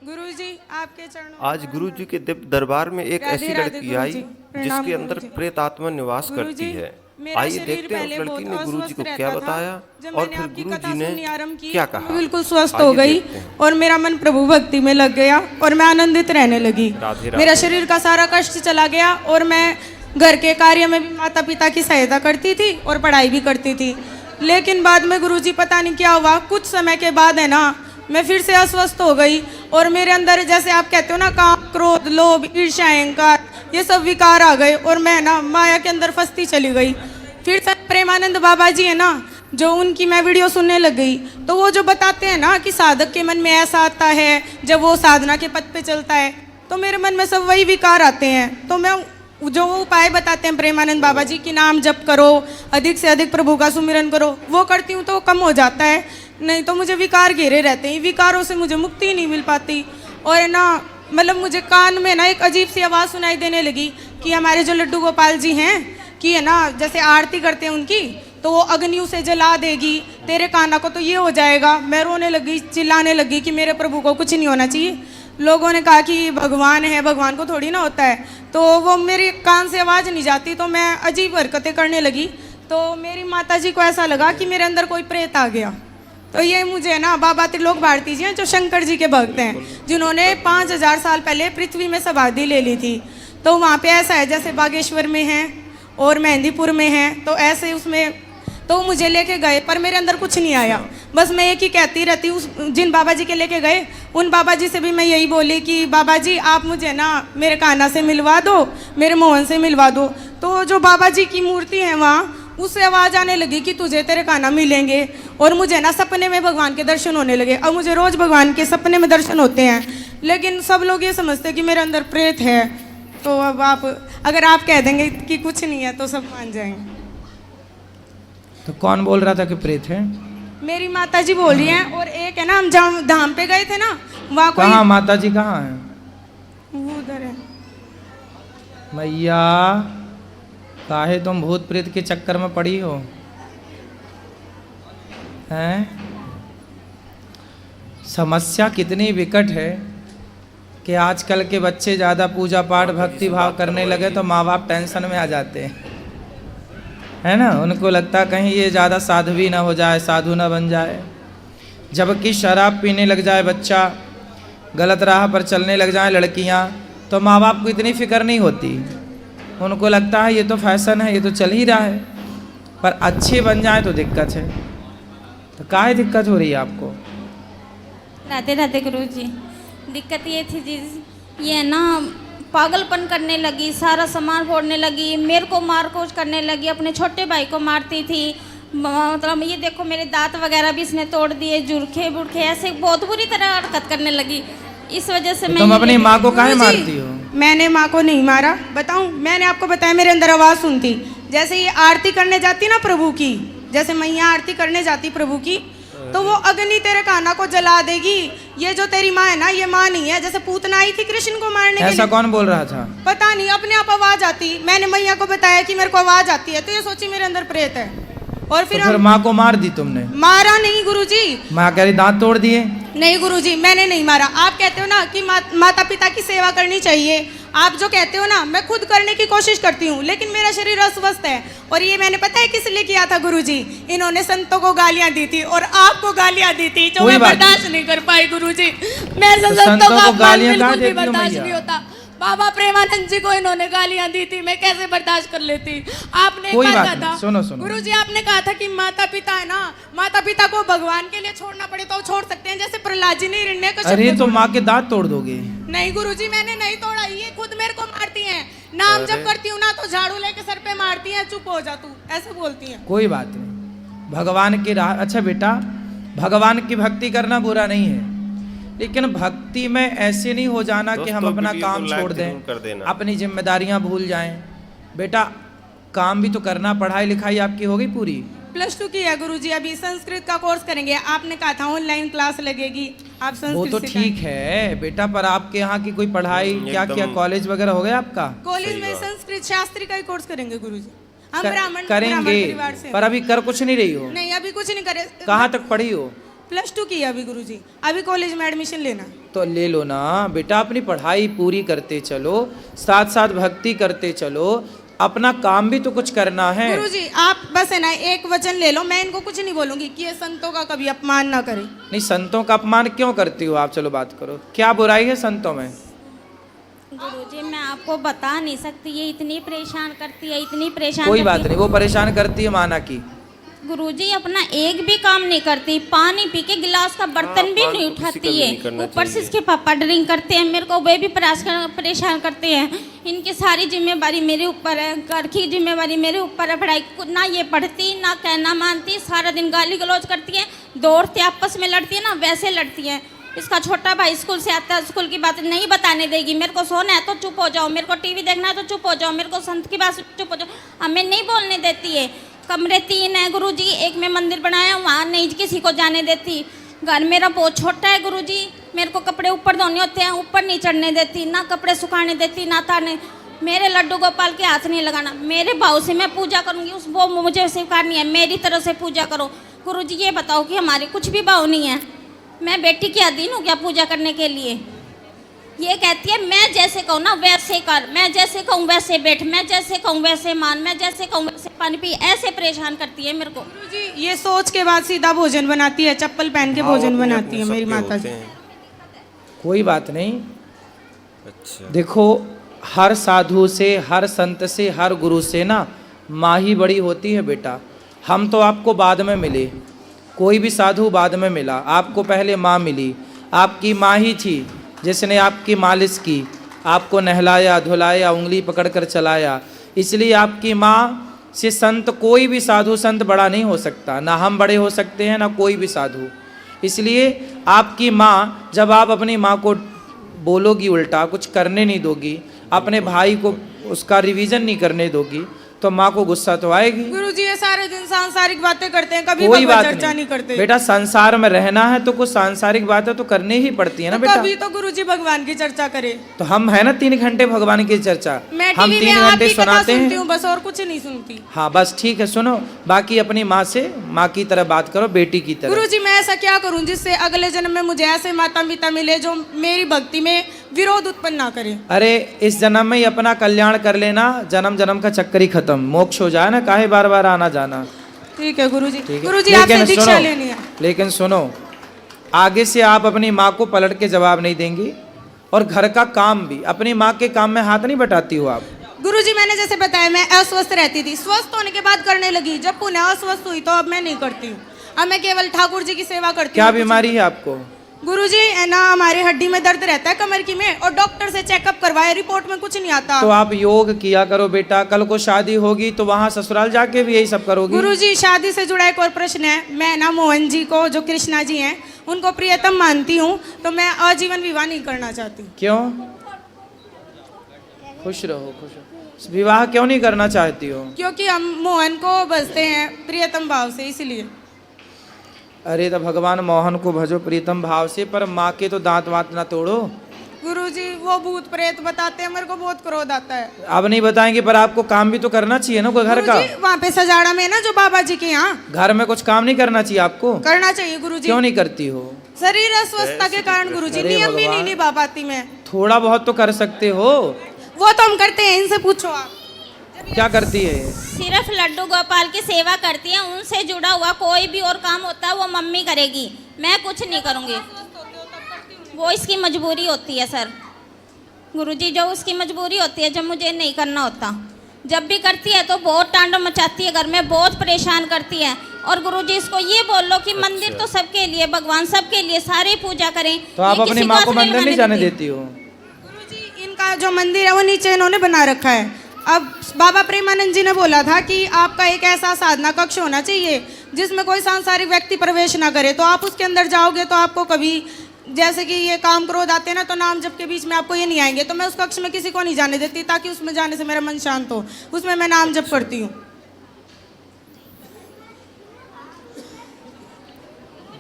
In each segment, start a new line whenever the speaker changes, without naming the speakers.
गुरुजी आपके चरणों
आज गुरु जी के दिव्य दरबार में एक ऐसी लड़की आई जिसके अंदर प्रेत आत्मा निवास करती है। आइए देखते हैं उस लड़की ने गुरु जी को क्या बताया और फिर गुरु जी ने क्या कहा।
बिल्कुल स्वस्थ हो गई और मेरा मन प्रभु भक्ति में लग गया और मैं आनंदित रहने लगी। मेरा शरीर का सारा कष्ट चला गया और मैं घर के कार्य में भी माता पिता की सहायता करती थी और पढ़ाई भी करती थी। लेकिन बाद में गुरुजी पता नहीं क्या हुआ, कुछ समय के बाद है ना मैं फिर से अस्वस्थ हो गई और मेरे अंदर जैसे आप कहते हो ना काम, क्रोध, लोभ, ईर्ष्या, अहंकार, ये सब विकार आ गए और मैं ना माया के अंदर फंसती चली गई। फिर से प्रेमानंद बाबा जी है ना, जो उनकी मैं वीडियो सुनने लग गई, तो वो जो बताते हैं ना कि साधक के मन में ऐसा आता है जब वो साधना के पथ पे चलता है, तो मेरे मन में सब वही विकार आते हैं। तो मैं जो वो उपाय बताते हैं प्रेमानंद बाबा जी की, नाम जप करो, अधिक से अधिक प्रभु का सुमिरन करो, वो करती हूँ तो कम हो जाता है, नहीं तो मुझे विकार घेरे रहते हैं। विकारों से मुझे मुक्ति नहीं मिल पाती। और है ना मतलब मुझे कान में ना एक अजीब सी आवाज़ सुनाई देने लगी कि हमारे जो लड्डू गोपाल जी हैं कि है ना जैसे आरती करते हैं उनकी, तो वो अग्नि उसे जला देगी, तेरे काना को तो ये हो जाएगा। मैं रोने लगी, चिल्लाने लगी कि मेरे प्रभु को कुछ नहीं होना चाहिए। लोगों ने कहा कि भगवान है, भगवान को थोड़ी ना होता है। तो वो मेरे कान से आवाज़ नहीं जाती, तो मैं अजीब हरकतें करने लगी। तो मेरी माता जी को ऐसा लगा कि मेरे अंदर कोई प्रेत आ गया। तो ये मुझे ना बाबा त्रिलोक भारती जी हैं जो शंकर जी के भक्त हैं, जिन्होंने 5000 साल पहले पृथ्वी में समाधि ले ली थी। तो वहाँ पे ऐसा है जैसे बागेश्वर में है और मेहंदीपुर में है, तो ऐसे उसमें तो मुझे लेके गए, पर मेरे अंदर कुछ नहीं आया। बस मैं एक ही कहती रहती हूँ, जिन बाबा जी के लेके गए उन बाबा जी से भी मैं यही बोली कि बाबा जी आप मुझे ना मेरे कान्हा से मिलवा दो, मेरे मोहन से मिलवा दो। तो जो बाबा जी की मूर्ति है वहाँ, उससे आवाज़ आने लगी कि तुझे तेरे कान्हा मिलेंगे। और मुझे ना सपने में भगवान के दर्शन होने लगे। अब मुझे रोज़ भगवान के सपने में दर्शन होते हैं, लेकिन सब लोग ये समझते हैं कि मेरे अंदर प्रेत है। तो अब आप अगर आप कह देंगे कि कुछ नहीं है तो सब मान जाएंगे।
तो कौन बोल रहा था कि प्रेत है?
मेरी माता जी बोल रही हैं। और एक है ना, हम जहाँ धाम पे गए थे ना, वहाँ
कहाँ माता जी कहाँ है?
वो उधर है।
मैया काहे तुम भूत प्रेत के चक्कर में पड़ी हो हैं? समस्या कितनी विकट है कि आजकल के बच्चे ज़्यादा पूजा पाठ भक्ति भाव करने लगे तो माँ बाप टेंशन में आ जाते हैं, है ना। उनको लगता कहीं ये ज़्यादा साध्वी ना हो जाए, साधु ना बन जाए। जबकि शराब पीने लग जाए बच्चा, गलत राह पर चलने लग जाए लड़कियां, तो माँ बाप को इतनी फिक्र नहीं होती। उनको लगता है ये तो फैशन है, ये तो चल ही रहा है। पर अच्छे बन जाए तो दिक्कत है। तो काहे दिक्कत हो रही है आपको?
राधे राधे गुरुजी। दिक्कत ये थी जी, ये ना पागलपन करने लगी, सारा सामान फोड़ने लगी, मेरे को मार कोच करने लगी, अपने छोटे भाई को मारती थी। मतलब ये देखो मेरे दांत वगैरह भी इसने तोड़ दिए, जुरखे बुरखे ऐसे बहुत बुरी तरह हरकत करने लगी। इस वजह से मैं
तुम अपनी माँ को काहे मारती हो?
मैंने माँ को नहीं मारा। बताऊं, मैंने आपको बताया मेरे अंदर आवाज़ सुनती, जैसे ये आरती करने जाती ना प्रभु की, जैसे मैया आरती करने जाती प्रभु की, तो वो अग्नि तेरे कान्हा को जला देगी। ये जो तेरी माँ है ना, ये माँ नहीं है। जैसे पूतना आई थी कृष्ण को मारने के लिए।
ऐसा कौन बोल रहा था?
पता नहीं, अपने आप आवाज आती। मैंने मैया को बताया कि मेरे को आवाज आती है, तो ये सोची मेरे अंदर प्रेत है। और फिर
माँ को मार दी तुमने?
मारा नहीं गुरुजी।
माँ कह रही दांत तोड़ दिए।
नहीं गुरुजी, मैंने नहीं मारा। आप कहते हो ना कि माता पिता की सेवा करनी चाहिए, आप जो कहते हो ना, मैं खुद करने की कोशिश करती हूँ, लेकिन मेरा शरीर अस्वस्थ है। और ये मैंने पता है किस लिए किया था गुरुजी? इन्होंने संतों को गालियां दी थी और आपको गालियां दी थी, जो मैं बर्दाश्त नहीं कर पाई गुरुजी। मैं संतों को गालियां बिल्कुल भी बर्दाश्त नहीं होता। बाबा प्रेमानंद जी को इन्होंने गालियां दी थी, मैं कैसे बर्दाश्त कर लेती। आपने कहा था,
सुनो सुनो
गुरुजी आपने कहा था कि माता पिता है ना, माता पिता को भगवान के लिए छोड़ना पड़े तो छोड़ सकते हैं, जैसे प्रहलाद जी ने हिरण्यकश्यप।
अरे तो माँ के दांत तोड़ दोगे?
नहीं गुरुजी, मैंने नहीं तोड़ा, ये खुद मेरे को मारती हैं। नाम जब करती हूँ ना तो झाड़ू लेके सर पे मारती हैं, चुप हो जा तू, ऐसे बोलती हैं।
कोई बात नहीं, भगवान की राह। अच्छा बेटा, भगवान की भक्ति करना बुरा नहीं है, लेकिन भक्ति में ऐसे नहीं हो जाना कि हम अपना काम छोड़ दें, अपनी जिम्मेदारियां भूल जाएं। बेटा काम भी तो करना। पढ़ाई लिखाई आपकी हो गई पूरी?
+2 की है गुरुजी, अभी संस्कृत का कोर्स करेंगे। आपने कहा था ऑनलाइन क्लास लगेगी, आप संस्कृत।
वो तो ठीक है बेटा, पर आपके यहाँ की कोई पढ़ाई क्या किया? कॉलेज वगैरह हो गया आपका?
कॉलेज में संस्कृत शास्त्री का ही कोर्स करेंगे गुरुजी। हम ब्राह्मण
करेंगे, पर अभी कर कुछ नहीं रही हो?
नहीं, अभी कुछ नहीं करे।
कहाँ तक पढ़ी हो?
+2 की है अभी गुरुजी, अभी कॉलेज में एडमिशन लेना है।
तो ले लो ना बेटा, अपनी पढ़ाई पूरी करते चलो, साथ साथ भक्ति करते चलो, अपना काम भी तो कुछ करना है।
गुरुजी आप बस है ना एक वचन ले लो, मैं इनको कुछ नहीं बोलूंगी कि ये संतों का कभी अपमान ना करे।
नहीं, संतों का अपमान क्यों करती हो आप? चलो बात करो, क्या बुराई है संतों में?
गुरुजी मैं आपको बता नहीं सकती, ये इतनी परेशान करती है, इतनी परेशान
कोई
करती
बात
है।
नहीं, वो परेशान करती है माना की।
गुरुजी अपना एक भी काम नहीं करती, पानी पी के गिलास का बर्तन भी नहीं उठाती है। ऊपर से इसके पापा ड्रिंक करते हैं, मेरे को वे भी परेशान करते हैं। इनकी सारी जिम्मेवारी मेरे ऊपर है, घर की जिम्मेवारी मेरे ऊपर है। पढ़ाई ना ये पढ़ती ना कहना मानती, सारा दिन गाली गलौज करती है, दौड़ते आपस में लड़ती है ना वैसे लड़ती है। इसका छोटा भाई स्कूल से आता है, स्कूल की बात नहीं बताने देगी। मेरे को सोना है तो चुप हो जाओ, मेरे को टीवी देखना है तो चुप हो जाओ, मेरे को संत की बात चुप हो जाओ, हमें नहीं बोलने देती है। कमरे 3 है गुरुजी, एक में मंदिर बनाया, वहाँ नहीं किसी को जाने देती। घर मेरा बहुत छोटा है गुरुजी, मेरे को कपड़े ऊपर धोने होते हैं, ऊपर नहीं चढ़ने देती, ना कपड़े सुखाने देती ना तारने। मेरे लड्डू गोपाल के हाथ नहीं लगाना, मेरे भाव से मैं पूजा करूँगी, उस वो मुझे स्वीकारनी है, मेरी तरह से पूजा करो। गुरुजी ये बताओ कि हमारे कुछ भी भाव नहीं है, मैं बेटी की अधीन हूँ क्या पूजा करने के लिए? ये कहती है मैं जैसे कहूँ ना वैसे कर, मैं जैसे कहूँ वैसे बैठ, मैं जैसे कहूँ वैसे मान, मैं जैसे कहूँ वैसे पानी पी, ऐसे परेशान करती है मेरे को।
गुरुजी ये सोच के बाद सीधा भोजन बनाती है, चप्पल पहन के भोजन बनाती है मेरी माता जी।
कोई बात नहीं।
अच्छा
देखो हर साधु से, हर संत से, हर गुरु से ना माँ ही बड़ी होती है बेटा। हम तो आपको बाद में मिले, कोई भी साधु बाद में मिला, आपको पहले माँ मिली। आपकी माँ ही थी जिसने आपकी मालिश की, आपको नहलाया धुलाया, उंगली पकड़कर चलाया। इसलिए आपकी माँ से संत, कोई भी साधु संत बड़ा नहीं हो सकता, ना हम बड़े हो सकते हैं ना कोई भी साधु। इसलिए आपकी माँ, जब आप अपनी माँ को बोलोगी उल्टा, कुछ करने नहीं दोगी, अपने भाई को उसका रिवीजन नहीं करने दोगी, तो माँ को गुस्सा तो आएगी।
गुरुजी ये सारे दिन सांसारिक बातें करते हैं, कभी
कोई
भगवत
बात
चर्चा नहीं करते।
बेटा, संसार में रहना है तो कुछ सांसारिक बातें तो करनी ही पड़ती है ना
तो
बेटा।
कभी तो गुरुजी भगवान की चर्चा करे।
तो हम है ना 3 घंटे भगवान की चर्चा,
मैं
हम
टीवी
3
में आप
घंटे
ही कथा
सुनाते
सुनती
हैं।
हूँ बस, और कुछ नहीं सुनती।
हाँ बस ठीक है, सुनो। बाकी अपनी माँ से माँ की तरह बात करो, बेटी की तरह।
गुरुजी मैं ऐसा क्या करूं जिससे अगले जन्म में मुझे ऐसे माता पिता मिले जो मेरी भक्ति में विरोध उत्पन्न ना करे।
अरे इस जन्म में ही अपना कल्याण कर लेना, जन्म जन्म का चक्कर ही खत्म, मोक्ष हो जाए ना, काहे बार बार आना जाना।
ठीक है गुरुजी।
ठीक है?
गुरुजी आपसे दीक्षा लेनी है।
लेकिन सुनो, आगे से आप अपनी माँ को पलट के जवाब नहीं देंगी, और घर का काम भी, अपनी माँ के काम में हाथ नहीं बटाती हो आप।
गुरुजी मैंने जैसे बताया मैं अस्वस्थ रहती थी, स्वस्थ होने के बाद करने लगी, जब पुनः अस्वस्थ हुई तो अब मैं नहीं करती हूँ। अब मैं केवल ठाकुर जी की सेवा करती हूँ।
क्या बीमारी है आपको?
गुरुजी है ना हमारी हड्डी में दर्द रहता है कमर की में, और डॉक्टर से चेकअप करवाया, रिपोर्ट में कुछ नहीं आता।
तो आप योग किया करो बेटा, कल को शादी होगी तो वहाँ ससुराल जाके भी यही सब करोगी।
गुरुजी शादी से जुड़ा एक और प्रश्न है, मैं ना मोहन जी को, जो कृष्णा जी हैं, उनको प्रियतम मानती हूँ, तो मैं आजीवन विवाह नहीं करना चाहती।
क्यों? खुश रहो, खुश रहो। विवाह क्यों नहीं करना चाहती हो?
क्योंकि हम मोहन को बसते हैं प्रियतम भाव से, इसलिए।
अरे तो भगवान मोहन को भजो प्रीतम भाव से, पर माँ के तो दांत वात ना तोड़ो।
गुरुजी वो भूत प्रेत बताते हैं, मेरे को बहुत क्रोध आता है।
अब नहीं बताएंगे, पर आपको काम भी तो करना चाहिए ना कोई घर का।
वहाँ पे सजाड़ा में ना जो बाबा जी के यहाँ,
घर में कुछ काम नहीं करना चाहिए आपको?
करना चाहिए गुरुजी।
क्यों नहीं करती हो?
शरीर अस्वस्थता के कारण गुरुजी,
अरे
नियम भी नहीं
भगवान।
निभा पाती मैं।
थोड़ा बहुत तो कर सकते हो।
वो तो हम करते हैं, इनसे पूछो आप।
क्या करती है?
सिर्फ लड्डू गोपाल की सेवा करती है, उनसे जुड़ा हुआ कोई भी और काम होता है वो मम्मी करेगी, मैं कुछ नहीं करूँगी। वो इसकी मजबूरी होती है सर गुरुजी, जो उसकी मजबूरी होती है, जब मुझे नहीं करना होता। जब भी करती है तो बहुत तांडव मचाती है, घर में बहुत परेशान करती है। और गुरुजी इसको ये बोल लो कि मंदिर तो सबके लिए, भगवान सबके लिए, सारे पूजा करें।
तो आप अपनी माँ को मंदिर नहीं जाने देती हो?
गुरुजी इनका जो मंदिर है वो नीचे इन्होंने बना रखा है। अब बाबा प्रेमानंद जी ने बोला था कि आपका एक ऐसा साधना कक्ष होना चाहिए जिसमें कोई सांसारिक व्यक्ति प्रवेश ना करे, तो आप उसके अंदर जाओगे तो आपको कभी, जैसे कि ये काम क्रोध आते हैं ना, तो नाम जप के बीच में आपको ये नहीं आएंगे। तो मैं उस कक्ष में किसी को नहीं जाने देती, ताकि उसमें जाने से मेरा मन शांत हो। उसमें मैं नाम जप करती हूँ।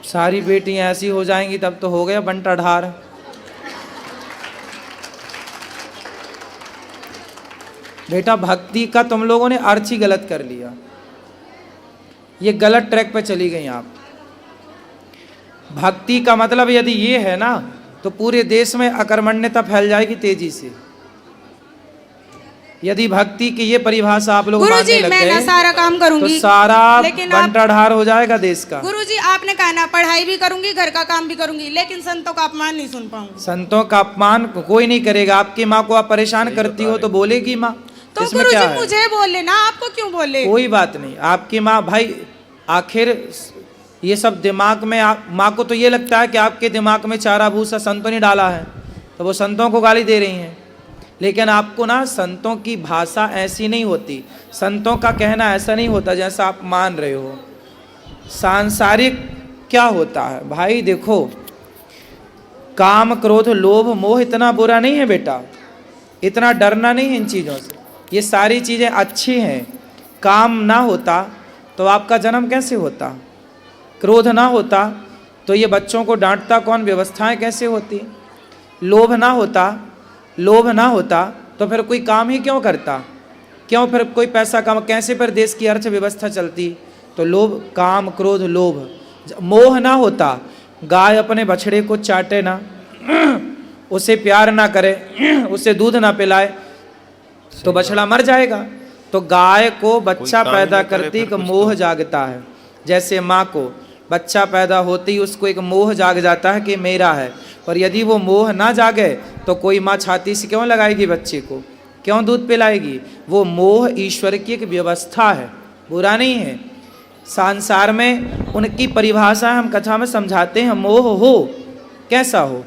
सारी बेटियां ऐसी हो जाएंगी तब तो हो गया बंटा ढार। बेटा भक्ति का तुम लोगों ने अर्थ ही गलत कर लिया, ये गलत ट्रैक पे चली गई आप। भक्ति का मतलब यदि ये है ना, तो पूरे देश में अकर्मण्यता फैल जाएगी तेजी से। यदि भक्ति की ये परिभाषा आप लोग मानने
गुरुजी
लग
मैं ना
गए
सारा काम करूंगी
तो सारा
लेकिन आप
बंटाढार हो जाएगा देश का।
गुरुजी आपने कहा ना पढ़ाई भी करूंगी घर का काम भी करूंगी, लेकिन संतों का अपमान नहीं सुन पाऊंगी।
संतों का अपमान कोई नहीं करेगा। आपकी माँ को आप परेशान करती हो तो बोलेगी माँ,
तो
इसमें क्या
गुरुजी
है?
मुझे बोले ना, आपको क्यों बोले?
कोई बात नहीं। आपकी माँ भाई आखिर ये सब दिमाग में माँ को तो ये लगता है कि आपके दिमाग में चारा भूसा संतों ने डाला है, तो वो संतों को गाली दे रही हैं। लेकिन आपको ना संतों की भाषा ऐसी नहीं होती, संतों का कहना ऐसा नहीं होता जैसा आप मान रहे हो। सांसारिक क्या होता है भाई, देखो काम क्रोध लोभ मोह इतना बुरा नहीं है बेटा, इतना डरना नहीं है इन चीज़ों से। ये सारी चीज़ें अच्छी हैं। काम ना होता तो आपका जन्म कैसे होता, क्रोध ना होता तो ये बच्चों को डांटता कौन, व्यवस्थाएं कैसे होती, लोभ ना होता तो फिर कोई काम ही क्यों करता, क्यों फिर कोई पैसा कम, कैसे फिर देश की अर्थव्यवस्था चलती। तो लोभ, काम क्रोध लोभ, मोह ना होता, गाय अपने बछड़े को चाटे ना, उसे प्यार ना करे, उसे दूध ना पिलाए तो बछड़ा मर जाएगा। तो गाय को बच्चा पैदा करती एक मोह जागता है, जैसे माँ को बच्चा पैदा होते ही उसको एक मोह जाग जाता है कि मेरा है। और यदि वो मोह ना जागे तो कोई माँ छाती से क्यों लगाएगी बच्चे को, क्यों दूध पिलाएगी। वो मोह ईश्वर की एक व्यवस्था है, बुरा नहीं है। संसार में उनकी परिभाषा हम कथा में समझाते हैं। मोह हो कैसा हो,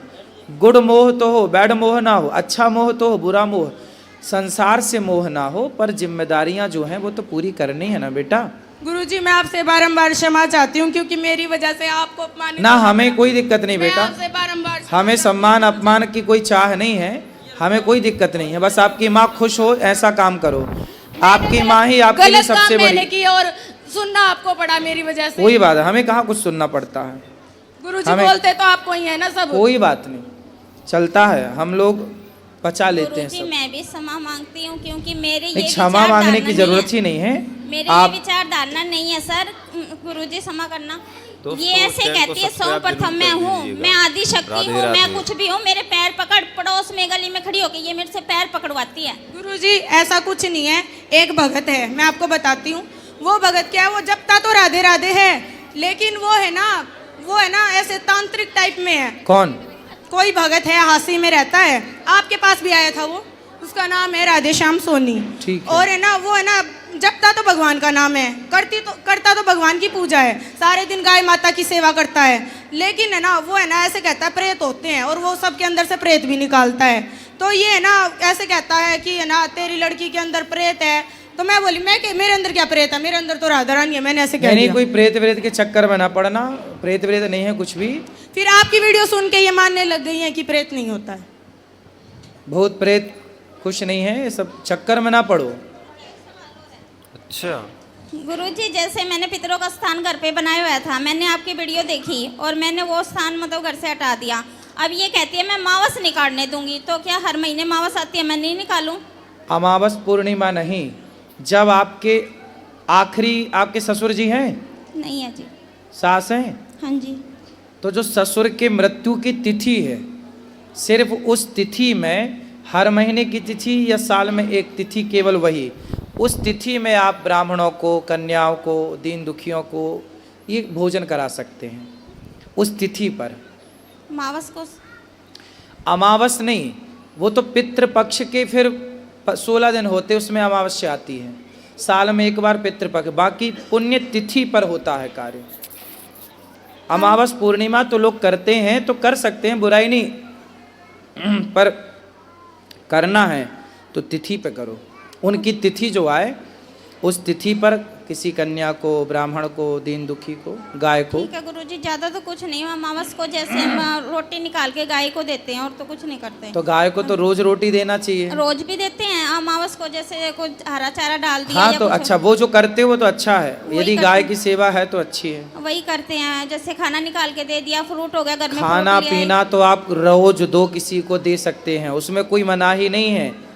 गुड मोह तो हो, बैड मोह ना हो, अच्छा मोह तो हो, बुरा मोह। संसार से मोह ना हो, पर जिम्मेदारियां जो हैं वो तो पूरी करनी है ना बेटा।
गुरुजी मैं आपसे बारंबार क्षमा चाहती हूँ, क्योंकि मेरी वजह से आपको अपमानित
ना हमें कोई दिक्कत नहीं
मैं
बेटा,
आपसे बारंबार
हमें सम्मान अपमान की कोई चाह नहीं है, हमें कोई दिक्कत नहीं है। बस आपकी माँ खुश हो ऐसा काम करो। आपकी माँ ही आपके लिए
गलत
सबसे
काम मैंने
बड़ी।
की और सुनना आपको पड़ा मेरी वजह से।
कोई बात है, हमें कहाँ कुछ सुनना पड़ता है।
गुरुजी
हमें-
बोलते तो आपको ही है ना सब।
कोई बात नहीं, चलता है, हम लोग पचा लेते हैं
गुरुजी
सब।
मैं भी क्षमा मांगती हूँ, क्योंकि मेरे ये
नहीं, क्षमा
विचार
मांगने
धारणा
की
नहीं
जरूरत
है।
ही नहीं है।
मेरे
आप
ये विचार धारणा नहीं है सर, गुरुजी क्षमा करना।
दोस्तों,
ये ऐसे
चैनल को
कहती है
सब्सक्राइब
सर्वप्रथम
जरूर
मैं
कर
हूँ,
दीजिएगा।
मैं आदि शक्ति
राधे
हूँ, मैं
राधे।
कुछ भी हूँ, मेरे पैर पकड़ पड़ोस में गली में खड़ी होकर ये मेरे से पैर पकड़वाती है।
गुरुजी ऐसा कुछ नहीं है। एक भगत है, मैं आपको बताती हूँ। वो भगत क्या है, वो जपता तो राधे राधे है, लेकिन वो है ना ऐसे तांत्रिक टाइप में है।
कौन?
कोई भगत है, हासी में रहता है, आपके पास भी आया था वो, उसका नाम है राधे श्याम सोनी।
ठीक है।
और है ना वो है ना जपता तो भगवान का नाम है, करता तो भगवान की पूजा है, सारे दिन गाय माता की सेवा करता है, लेकिन है ना वो है ना ऐसे कहता है प्रेत होते हैं, और वो सबके अंदर से प्रेत भी निकालता है। तो ये है ना ऐसे कहता है कि है ना तेरी लड़की के अंदर प्रेत है। तो मैं बोली मेरे अंदर क्या प्रेत है, मेरे अंदर तो राधा रानी है, मैंने ऐसे कह
नहीं,
दिया।
कोई प्रेत व्रेत के चक्कर में ना पड़ना, प्रेत व्रेत नहीं है कुछ भी।
फिर आपकी वीडियो सुन के ये मानने लग गई है कि प्रेत नहीं होता है।
भूत प्रेत कुछ नहीं है, ये सब चक्कर में ना पड़ो।
अच्छा,
गुरुजी जैसे मैंने पितरों का स्थान घर पे बनाया हुआ था, मैंने आपकी वीडियो देखी और मैंने वो स्थान मतलब घर से हटा दिया। अब ये कहती है मैं मावस नहीं काटने दूंगी, तो क्या हर महीने मावस आती है, मैं नहीं निकालूं?
अमावस पूर्णिमा नहीं, जब आपके ससुर जी हैं,
नहीं है जी।
सास हैं,
हाँ जी।
तो जो ससुर के मृत्यु की तिथि है, सिर्फ उस तिथि में, हर महीने की तिथि या साल में एक तिथि, केवल वही, उस तिथि में आप ब्राह्मणों को, कन्याओं को, दीन दुखियों को ये भोजन करा सकते हैं उस तिथि पर।
मावस को
अमावस नहीं, वो तो पितृपक्ष के फिर 16 दिन होते, उसमें अमावस्या आती है, साल में एक बार पितृपक्ष, बाकी पुण्य तिथि पर होता है कार्य। अमावस पूर्णिमा तो लोग करते हैं, तो कर सकते हैं, बुराई नहीं, पर करना है तो तिथि पे करो। उनकी तिथि जो आए उस तिथि पर किसी कन्या को, ब्राह्मण को, दीन दुखी को, गाय को।
ठीक है गुरुजी, ज़्यादा तो कुछ नहीं, अमावस को जैसे हम रोटी निकाल के गाय को देते हैं और तो कुछ नहीं करते।
तो गाय को तो रोज रोटी देना चाहिए।
रोज भी देते हैं, अमावस को जैसे कुछ हरा चारा डाल दिया
हाँ
या
तो
कुछ
अच्छा, वो जो करते हो वो तो अच्छा है,
वही
यदि
करते
गाय
हैं।
की सेवा है तो अच्छी है।
वही करते हैं, जैसे खाना निकाल के दे दिया, फ्रूट हो गया घर में,
खाना
फ्रूट लिया
पीना तो आप रोज दो किसी को दे सकते हैं, उसमें कोई मनाही नहीं है।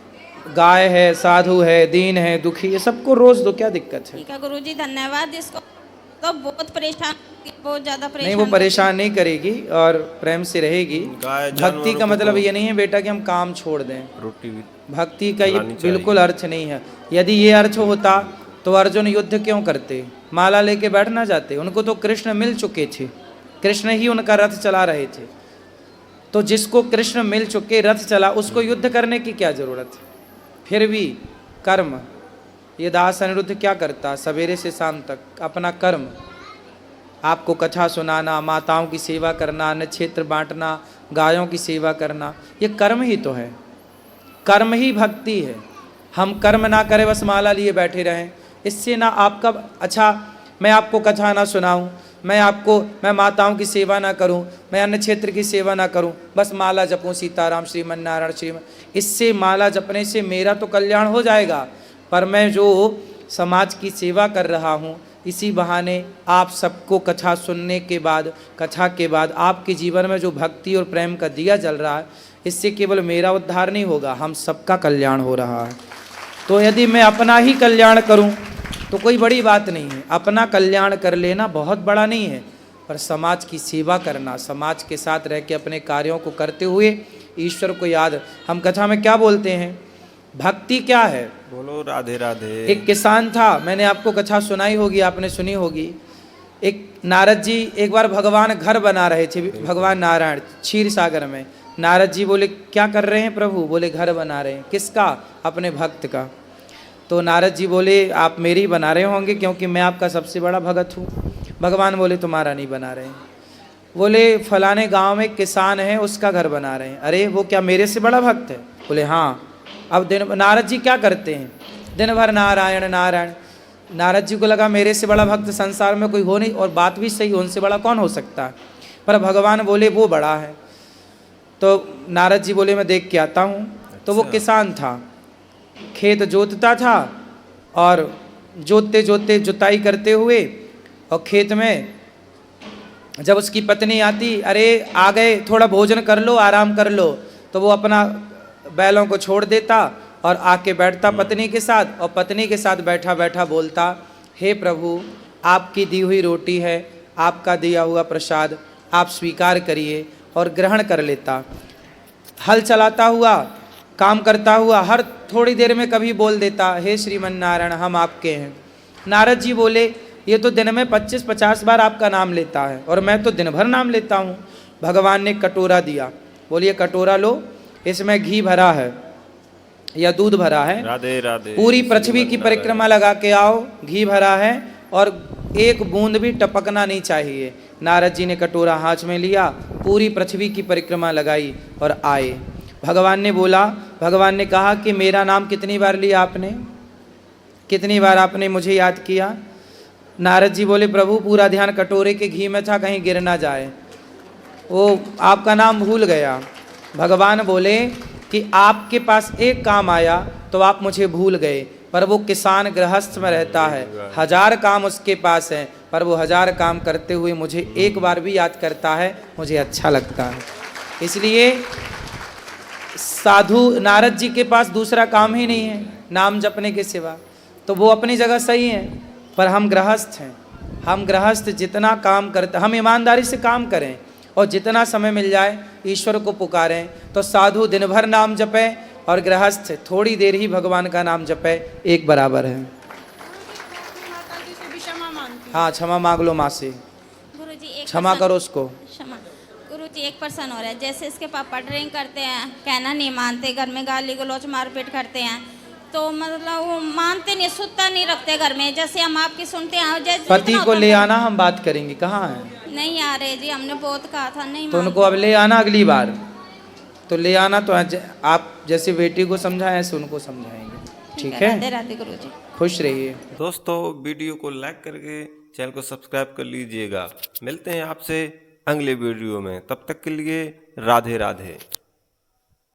गाय है, साधु है, दीन है, दुखी है, सबको रोज दो, क्या दिक्कत है।
ठीक है गुरुजी, धन्यवाद। इसको तो बहुत परेशान, बहुत ज़्यादा
नहीं,
परेशान।
वो परेशान नहीं करेगी और प्रेम से रहेगी।
गाय
भक्ति
जानवरों
का
को
मतलब
तो
ये नहीं है बेटा कि हम काम छोड़ दें।
रोटी भी
भक्ति का ये
खिलानी चाहिए।
बिल्कुल अर्थ नहीं है। यदि ये अर्थ होता तो अर्जुन युद्ध क्यों करते, माला लेके बैठ ना जाते। उनको तो कृष्ण मिल चुके थे, कृष्ण ही उनका रथ चला रहे थे। तो जिसको कृष्ण मिल चुके, रथ चला, उसको युद्ध करने की क्या जरूरत है। फिर भी कर्म, ये दास अनिरुद्ध क्या करता, सवेरे से शाम तक अपना कर्म, आपको कथा सुनाना, माताओं की सेवा करना, अन्न क्षेत्र बांटना, गायों की सेवा करना, ये कर्म ही तो है। कर्म ही भक्ति है। हम कर्म ना करें, बस माला लिए बैठे रहें, इससे ना आपका अच्छा, मैं आपको कथा ना सुनाऊं, मैं माताओं की सेवा ना करूं, मैं अन्न क्षेत्र की सेवा ना करूं, बस माला जपूं सीताराम श्रीमन नारायण श्रीमन, इससे माला जपने से मेरा तो कल्याण हो जाएगा, पर मैं जो समाज की सेवा कर रहा हूं, इसी बहाने आप सबको कथा सुनने के बाद, कथा के बाद आपके जीवन में जो भक्ति और प्रेम का दिया जल रहा है, इससे केवल मेरा उद्धार नहीं होगा, हम सबका कल्याण हो रहा है। तो यदि मैं अपना ही कल्याण करूं तो कोई बड़ी बात नहीं है, अपना कल्याण कर लेना बहुत बड़ा नहीं है, पर समाज की सेवा करना, समाज के साथ रह के अपने कार्यों को करते हुए ईश्वर को याद, हम कथा में क्या बोलते हैं, भक्ति क्या है,
बोलो राधे राधे।
एक किसान था, मैंने आपको कथा सुनाई होगी, आपने सुनी होगी। एक नारद जी एक बार भगवान घर बना रहे थे, भगवान नारायण क्षीर सागर में। नारद जी बोले क्या कर रहे हैं प्रभु, बोले घर बना रहे हैं। किसका, अपने भक्त का। तो नारद जी बोले आप मेरी बना रहे होंगे क्योंकि मैं आपका सबसे बड़ा भगत हूँ। भगवान बोले तुम्हारा नहीं बना रहे हैं। बोले फलाने गांव में किसान है, उसका घर बना रहे हैं। अरे वो क्या मेरे से बड़ा भक्त है, बोले हाँ। अब नारद जी क्या करते हैं, दिन भर नारायण नारायण। नारद जी को लगा मेरे से बड़ा भक्त संसार में कोई हो नहीं, और बात भी सही, उनसे बड़ा कौन हो सकता है, पर भगवान बोले वो बड़ा है। तो नारद जी बोले मैं देख के आता हूँ। तो वो किसान था, खेत जोतता था, और जोतते जोतते जुताई करते हुए, और खेत में जब उसकी पत्नी आती, अरे आ गए थोड़ा भोजन कर लो, आराम कर लो, तो वो अपना बैलों को छोड़ देता और आके बैठता पत्नी के साथ, और पत्नी के साथ बैठा बैठा बोलता हे प्रभु आपकी दी हुई रोटी है, आपका दिया हुआ प्रसाद आप स्वीकार करिए, और ग्रहण कर लेता। हल चलाता हुआ, काम करता हुआ, हर थोड़ी देर में कभी बोल देता हे श्रीमन नारायण हम आपके हैं। नारद जी बोले ये तो दिन में 25-50 बार आपका नाम लेता है, और मैं तो दिन भर नाम लेता हूँ। भगवान ने कटोरा दिया, बोलिए कटोरा लो, इसमें घी भरा है या दूध भरा है,
राधे राधे,
पूरी पृथ्वी की परिक्रमा लगा के आओ, घी भरा है और एक बूंद भी टपकना नहीं चाहिए। नारद जी ने कटोरा हाथ में लिया, पूरी पृथ्वी की परिक्रमा लगाई और आए। भगवान ने बोला, भगवान ने कहा कि मेरा नाम कितनी बार लिया आपने, कितनी बार आपने मुझे याद किया। नारद जी बोले प्रभु पूरा ध्यान कटोरे के घी में था, कहीं गिर ना जाए, वो आपका नाम भूल गया। भगवान बोले कि आपके पास एक काम आया तो आप मुझे भूल गए, पर वो किसान गृहस्थ में रहता है, 1000 काम उसके पास हैं, पर वो 1000 काम करते हुए मुझे एक बार भी याद करता है, मुझे अच्छा लगता है। इसलिए साधु नारद जी के पास दूसरा काम ही नहीं है नाम जपने के सिवा, तो वो अपनी जगह सही है, पर हम गृहस्थ हैं। हम गृहस्थ जितना काम करते, हम ईमानदारी से काम करें और जितना समय मिल जाए ईश्वर को पुकारें। तो साधु दिन भर नाम जपे और गृहस्थ थोड़ी देर ही भगवान का नाम जपे, एक बराबर है। हाँ क्षमा मांग लो माँ से,
गुरुजी एक
क्षमा करो उसको।
क्षमा गुरुजी, एक पर्सन हो रहा है, जैसे इसके पापा ड्रिंक करते हैं, कहना नहीं मानते, घर में गाली गलौज मारपीट करते हैं, तो मतलब वो मानते नहीं, सुत्ता नहीं रखते घर में, जैसे हम आपकी सुनते हैं। जैसे
पति को ले आना, हम बात करेंगे। कहाँ है?
नहीं आ रहे जी, हमने बहुत कहा था नहीं
तो उनको अब ले आना, अगली बार तो ले आना। तो आप जैसे बेटी को समझाएं ऐसे उनको समझाएंगे, ठीक है?
राधे राधे गुरुजी,
खुश रहिए।
दोस्तों वीडियो को लाइक करके चैनल को सब्सक्राइब कर लीजिएगा। मिलते हैं आपसे अगले वीडियो में, तब तक के लिए राधे राधे।